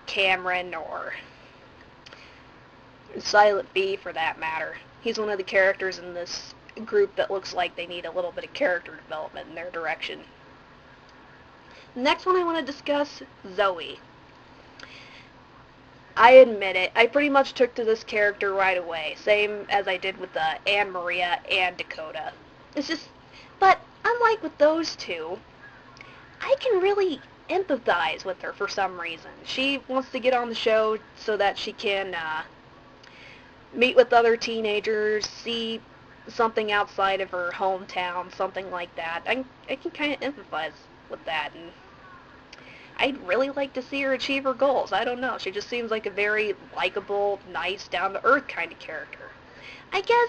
Cameron or Silent B for that matter. He's one of the characters in this group that looks like they need a little bit of character development in their direction. Next one I want to discuss, Zoe. I admit it, I pretty much took to this character right away, same as I did with Anne Maria and Dakota. It's just, but unlike with those two, I can really empathize with her for some reason. She wants to get on the show so that she can meet with other teenagers, see something outside of her hometown, something like that. I can kind of empathize with that, and I'd really like to see her achieve her goals. I don't know. She just seems like a very likable, nice, down-to-earth kind of character. I guess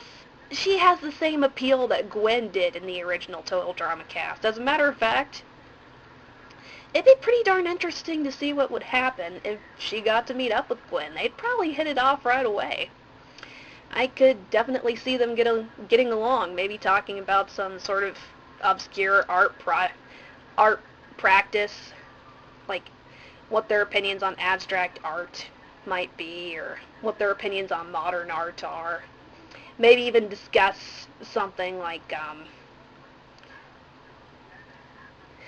she has the same appeal that Gwen did in the original Total Drama cast. As a matter of fact, it'd be pretty darn interesting to see what would happen if she got to meet up with Gwen. They'd probably hit it off right away. I could definitely see them getting along, maybe talking about some sort of obscure art practice, like what their opinions on abstract art might be, or what their opinions on modern art are. Maybe even discuss something like,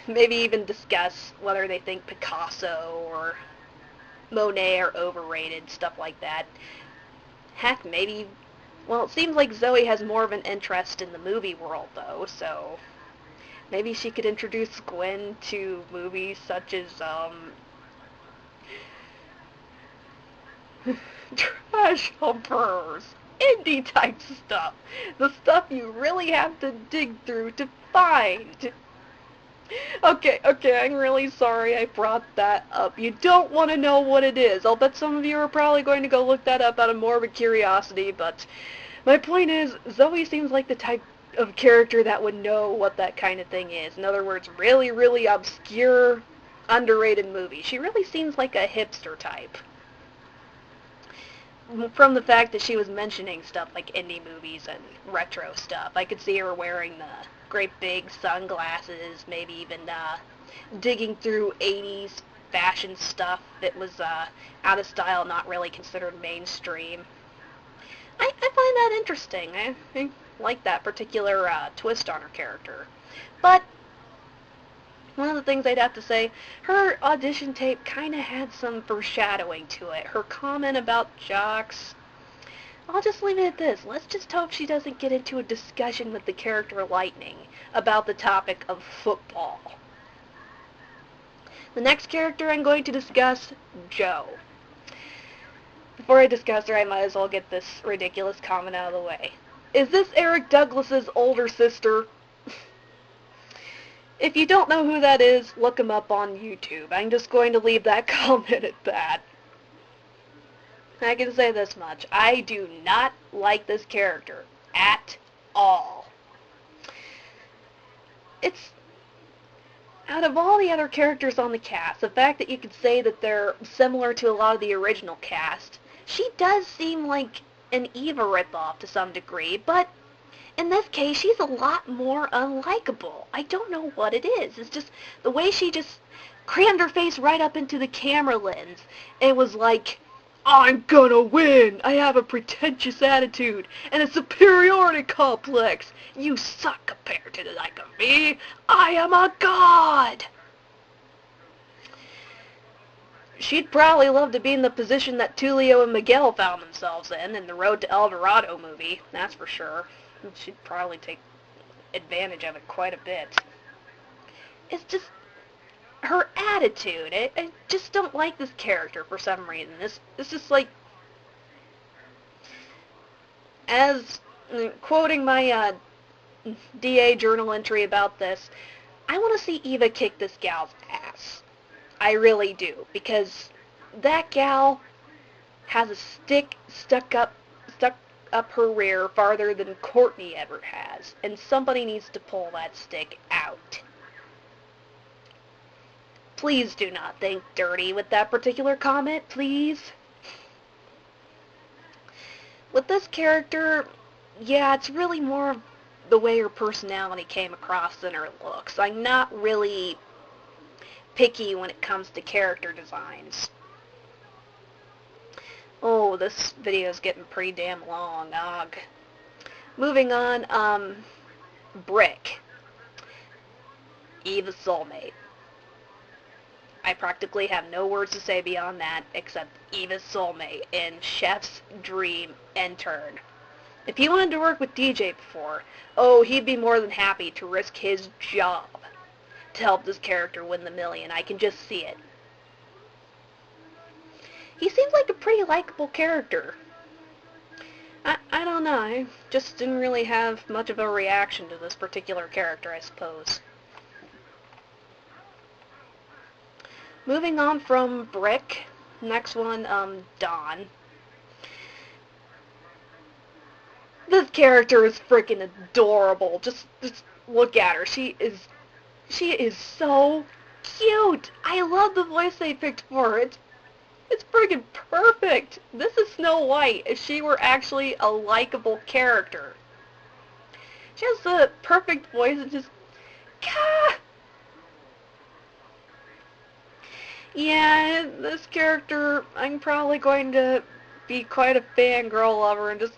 maybe even discuss whether they think Picasso or Monet are overrated, stuff like that. Heck, maybe, well, it seems like Zoe has more of an interest in the movie world, though, so maybe she could introduce Gwen to movies such as, trash humpers, indie type stuff, the stuff you really have to dig through to find. Okay, I'm really sorry I brought that up. You don't want to know what it is. I'll bet some of you are probably going to go look that up out of morbid curiosity, but my point is, Zoe seems like the type of character that would know what that kind of thing is. In other words, really, really obscure, underrated movie. She really seems like a hipster type. From the fact that she was mentioning stuff like indie movies and retro stuff, I could see her wearing the great big sunglasses, maybe even digging through 80s fashion stuff that was out of style, not really considered mainstream. I find that interesting. I like that particular twist on her character. But one of the things I'd have to say, her audition tape kind of had some foreshadowing to it. Her comment about jocks, I'll just leave it at this. Let's just hope she doesn't get into a discussion with the character Lightning about the topic of football. The next character I'm going to discuss, Jo. Before I discuss her, I might as well get this ridiculous comment out of the way. Is this Eric Douglas's older sister? If you don't know who that is, look him up on YouTube. I'm just going to leave that comment at that. I can say this much. I do not like this character at all. It's, out of all the other characters on the cast, the fact that you could say that they're similar to a lot of the original cast, she does seem like an Eva ripoff to some degree, but in this case, she's a lot more unlikable. I don't know what it is. It's just the way she just crammed her face right up into the camera lens. It was like, I'm gonna win! I have a pretentious attitude and a superiority complex. You suck compared to the like of me. I am a god! She'd probably love to be in the position that Tulio and Miguel found themselves in the Road to El Dorado movie, that's for sure. She'd probably take advantage of it quite a bit. It's just her attitude. I just don't like this character for some reason. It's just like, as quoting my DA journal entry about this, I want to see Eva kick this gal's ass. I really do, because that gal has a stick stuck up her rear farther than Courtney ever has, and somebody needs to pull that stick out. Please do not think dirty with that particular comment, please. With this character, yeah, it's really more the way her personality came across than her looks. I'm not really picky when it comes to character designs. Oh, this video is getting pretty damn long. Ugh. Moving on, Brick. Eva's soulmate. I practically have no words to say beyond that except Eva's soulmate and Chef's dream intern. If he wanted to work with DJ before, oh, he'd be more than happy to risk his job to help this character win the million. I can just see it. He seems like a pretty likable character. I don't know, I just didn't really have much of a reaction to this particular character, I suppose. Moving on from Brick, next one, Dawn. This character is freaking adorable. Just look at her. She is so cute. I love the voice they picked for her. It's freaking perfect. This is Snow White if she were actually a likable character. She has the perfect voice and just, Gah! Yeah, this character, I'm probably going to be quite a fangirl of her and just,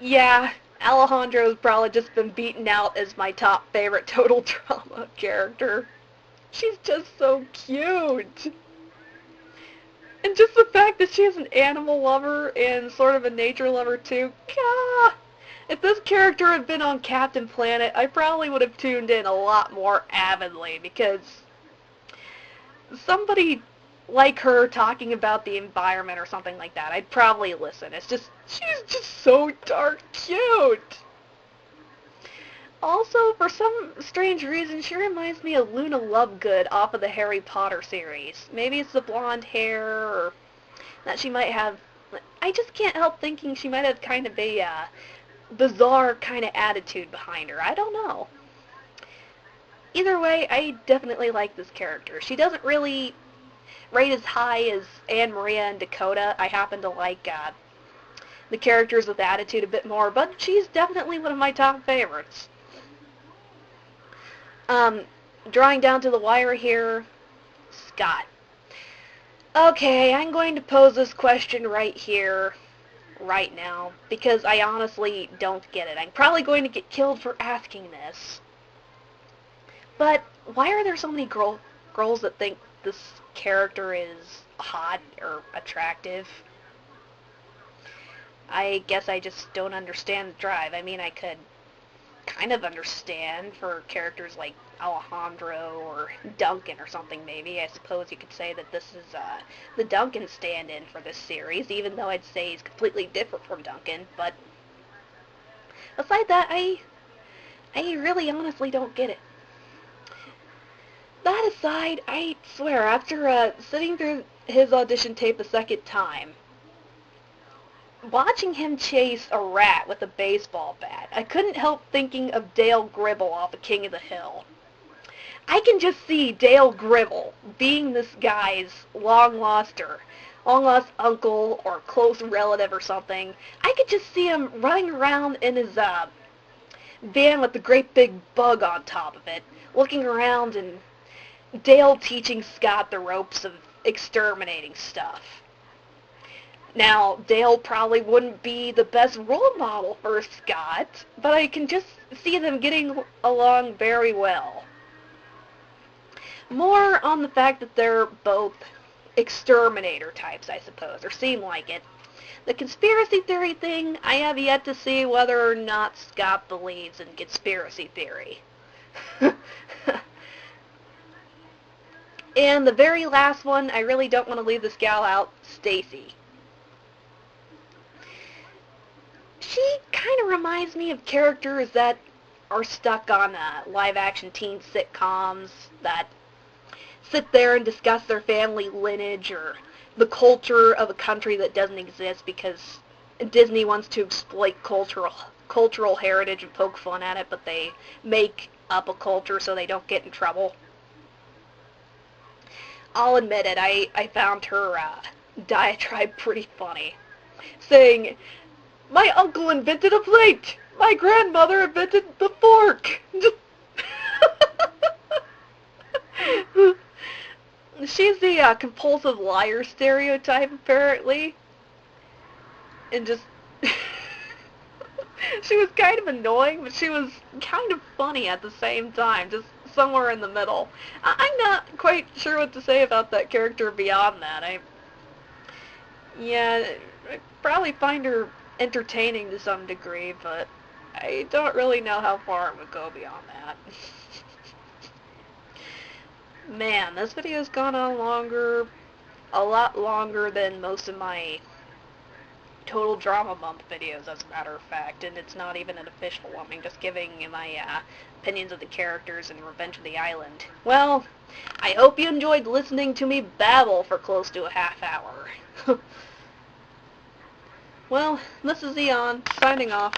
yeah, Alejandro's probably just been beaten out as my top favorite Total Drama character. She's just so cute. And just the fact that she's an animal lover and sort of a nature lover too. Gah! If this character had been on Captain Planet, I probably would have tuned in a lot more avidly because somebody like her talking about the environment or something like that, I'd probably listen. She's just so dark cute. Also, for some strange reason, she reminds me of Luna Lovegood off of the Harry Potter series. Maybe it's the blonde hair, or that she might have... I just can't help thinking she might have kind of a bizarre kind of attitude behind her. I don't know. Either way, I definitely like this character. She doesn't really rate as high as Anne Maria and Dakota. I happen to like the characters with attitude a bit more, but she's definitely one of my top favorites. Drawing down to the wire here, Scott. Okay, I'm going to pose this question right here, right now, because I honestly don't get it. I'm probably going to get killed for asking this. But why are there so many girls that think this character is hot or attractive? I guess I just don't understand the drive. I mean, I could kind of understand for characters like Alejandro or Duncan or something maybe. I suppose you could say that this is the Duncan stand-in for this series, even though I'd say he's completely different from Duncan. But aside that, I really honestly don't get it. That aside, I swear, after sitting through his audition tape a second time, watching him chase a rat with a baseball bat, I couldn't help thinking of Dale Gribble off of King of the Hill. I can just see Dale Gribble being this guy's long-lost uncle or close relative or something. I could just see him running around in his van with the great big bug on top of it, looking around and Dale teaching Scott the ropes of exterminating stuff. Now, Dale probably wouldn't be the best role model for Scott, but I can just see them getting along very well. More on the fact that they're both exterminator types, I suppose, or seem like it. The conspiracy theory thing, I have yet to see whether or not Scott believes in conspiracy theory. And the very last one, I really don't want to leave this gal out, Stacy. She kind of reminds me of characters that are stuck on live-action teen sitcoms that sit there and discuss their family lineage or the culture of a country that doesn't exist because Disney wants to exploit cultural heritage and poke fun at it, but they make up a culture so they don't get in trouble. I'll admit it, I found her diatribe pretty funny, saying, "My uncle invented a plate! My grandmother invented the fork!" She's the compulsive liar stereotype, apparently. And just... she was kind of annoying, but she was kind of funny at the same time, just somewhere in the middle. I'm not quite sure what to say about that character beyond that. Yeah, I probably find her entertaining to some degree, but I don't really know how far it would go beyond that. Man, this video's gone on a lot longer than most of my Total Drama Month videos, as a matter of fact, and it's not even an official one. I'm just giving my opinions of the characters in Revenge of the Island. Well, I hope you enjoyed listening to me babble for close to a half hour. Well, this is Eon, signing off.